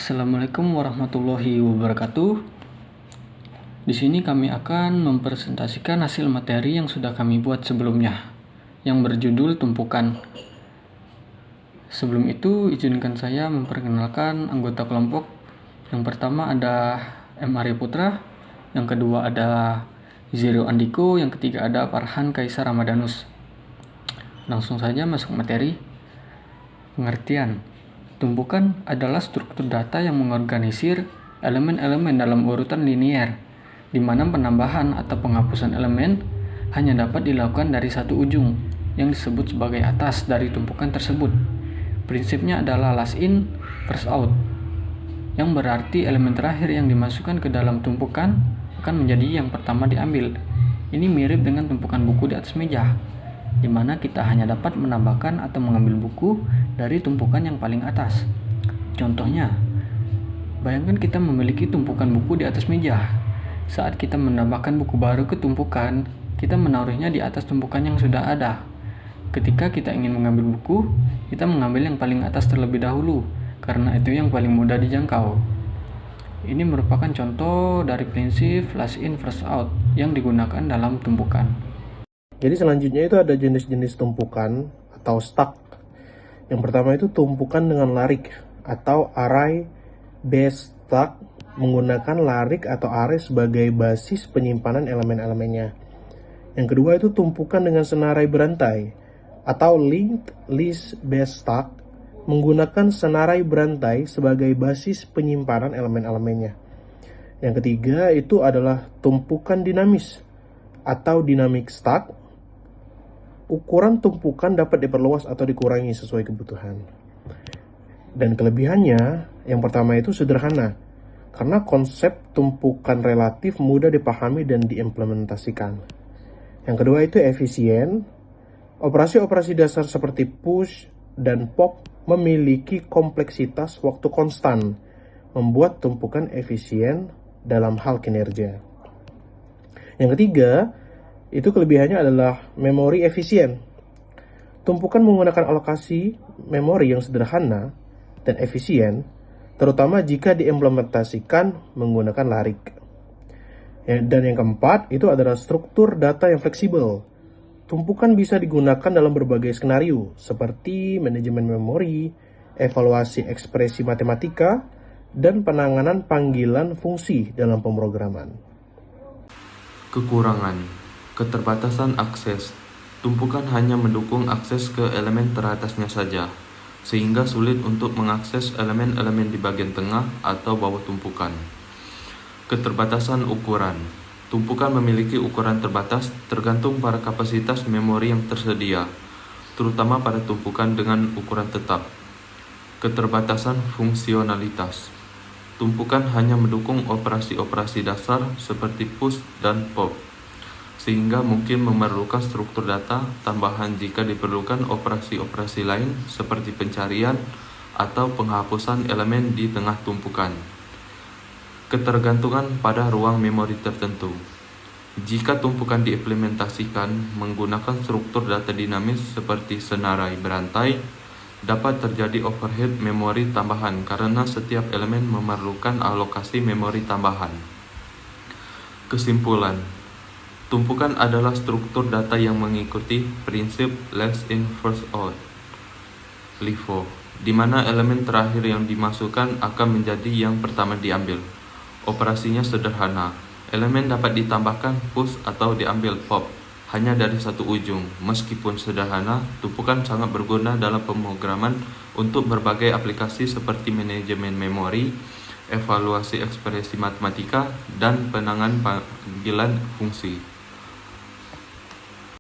Assalamualaikum warahmatullahi wabarakatuh. Di sini kami akan mempresentasikan hasil materi yang sudah kami buat sebelumnya, yang berjudul tumpukan. Sebelum itu, izinkan saya memperkenalkan anggota kelompok. Yang pertama ada M. Arya Putra, yang kedua ada Zero Andiko, yang ketiga ada Farhan Kaisar Ramadanus. Langsung saja masuk materi. Pengertian. Tumpukan adalah struktur data yang mengorganisir elemen-elemen dalam urutan linear, di mana penambahan atau penghapusan elemen hanya dapat dilakukan dari satu ujung, yang disebut sebagai atas dari tumpukan tersebut. Prinsipnya adalah last in, first out, yang berarti elemen terakhir yang dimasukkan ke dalam tumpukan akan menjadi yang pertama diambil. Ini mirip dengan tumpukan buku di atas meja, di mana kita hanya dapat menambahkan atau mengambil buku dari tumpukan yang paling atas. Contohnya, bayangkan kita memiliki tumpukan buku di atas meja. Saat kita menambahkan buku baru ke tumpukan, kita menaruhnya di atas tumpukan yang sudah ada. Ketika kita ingin mengambil buku, kita mengambil yang paling atas terlebih dahulu, karena itu yang paling mudah dijangkau. Ini merupakan contoh dari prinsip last in first out yang digunakan dalam tumpukan. Jadi selanjutnya itu ada jenis-jenis tumpukan atau stack. Yang pertama itu tumpukan dengan larik atau array based stack, menggunakan larik atau array sebagai basis penyimpanan elemen-elemennya. Yang kedua itu tumpukan dengan senarai berantai atau linked list based stack, menggunakan senarai berantai sebagai basis penyimpanan elemen-elemennya. Yang ketiga itu adalah tumpukan dinamis atau dynamic stack. Ukuran tumpukan dapat diperluas atau dikurangi sesuai kebutuhan. Dan kelebihannya, yang pertama itu sederhana, karena konsep tumpukan relatif mudah dipahami dan diimplementasikan. Yang kedua itu efisien. Operasi-operasi dasar seperti push dan pop memiliki kompleksitas waktu konstan, membuat tumpukan efisien dalam hal kinerja. Yang ketiga, itu kelebihannya adalah memori efisien. Tumpukan menggunakan alokasi memori yang sederhana dan efisien, terutama jika diimplementasikan menggunakan larik. Dan yang keempat, itu adalah struktur data yang fleksibel. Tumpukan bisa digunakan dalam berbagai skenario, seperti manajemen memori, evaluasi ekspresi matematika, dan penanganan panggilan fungsi dalam pemrograman. Kekurangan. Keterbatasan akses. Tumpukan hanya mendukung akses ke elemen teratasnya saja, sehingga sulit untuk mengakses elemen-elemen di bagian tengah atau bawah tumpukan. Keterbatasan ukuran. Tumpukan memiliki ukuran terbatas tergantung pada kapasitas memori yang tersedia, terutama pada tumpukan dengan ukuran tetap. Keterbatasan fungsionalitas. Tumpukan hanya mendukung operasi-operasi dasar seperti push dan pop, sehingga mungkin memerlukan struktur data tambahan jika diperlukan operasi-operasi lain seperti pencarian atau penghapusan elemen di tengah tumpukan. Ketergantungan pada ruang memori tertentu. Jika tumpukan diimplementasikan menggunakan struktur data dinamis seperti senarai berantai, dapat terjadi overhead memori tambahan karena setiap elemen memerlukan alokasi memori tambahan. Kesimpulan, tumpukan adalah struktur data yang mengikuti prinsip last in first out (LIFO), di mana elemen terakhir yang dimasukkan akan menjadi yang pertama diambil. Operasinya sederhana. Elemen dapat ditambahkan push atau diambil pop hanya dari satu ujung. Meskipun sederhana, tumpukan sangat berguna dalam pemrograman untuk berbagai aplikasi seperti manajemen memori, evaluasi ekspresi matematika, dan penanganan panggilan fungsi.